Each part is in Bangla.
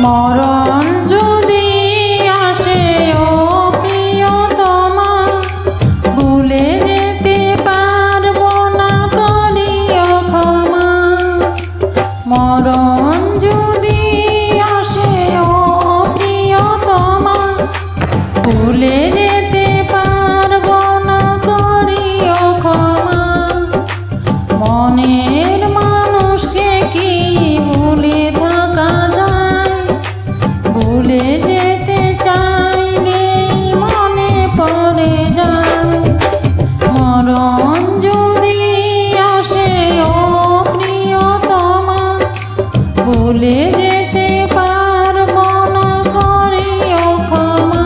মরণ যদি আসে ও প্রিয়তমা, ভুলে যেতে পারবো না, করিও ক্ষমা। মরণ যদি আসে ও প্রিয়তমা, ভুলে যেতে পারবো না, করিও ক্ষমা। মনের মানুষকে কি ভুলে থাকা যায়? ভুলে যেতে চাইলেই মনে পড়ে যায়। মরণ যদি আসে ও প্রিয়তমা, ভুলে যেতে পারবো না, করিও ক্ষমা।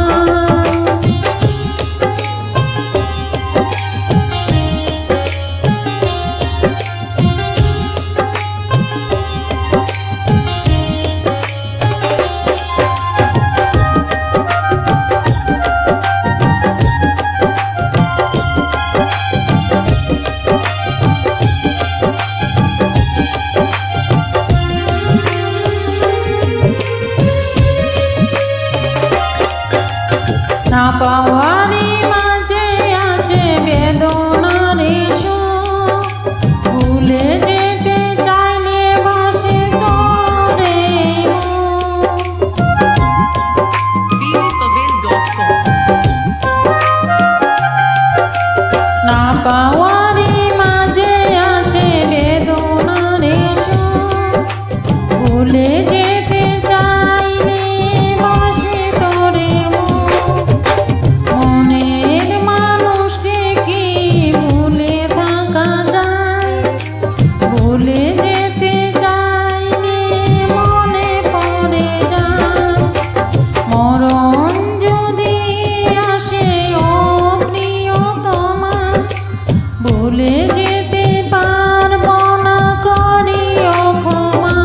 না পাওয়ারই মাঝে আছে বেদনার সুর, ভুলে যেতে চাইলে ভাসে তোরে না পাওয়ারই মাঝে আছে বেদনার সুর, ভুলে যেতে চাইলে ভাসে তোরে মনের মানুষকে কি ভুলে থাকা যায়? ভুলে যেতে চাইলে মনে পড়ে যায়। মরণ যদি আসে ও প্রিয়তমা, ভুলে যেতে পারবো না, করিও ক্ষমা।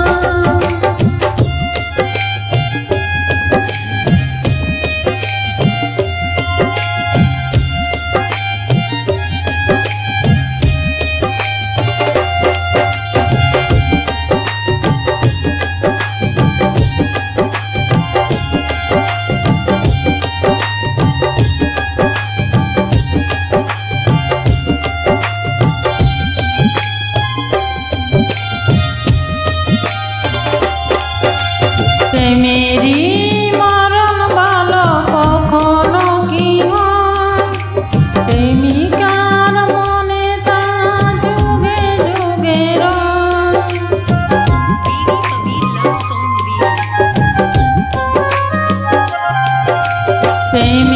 প্রেমেরই মরণ ভালো কখনো কি হয়? প্রেমিকার মনে তা যুগে যুগে রয়। প্রেমে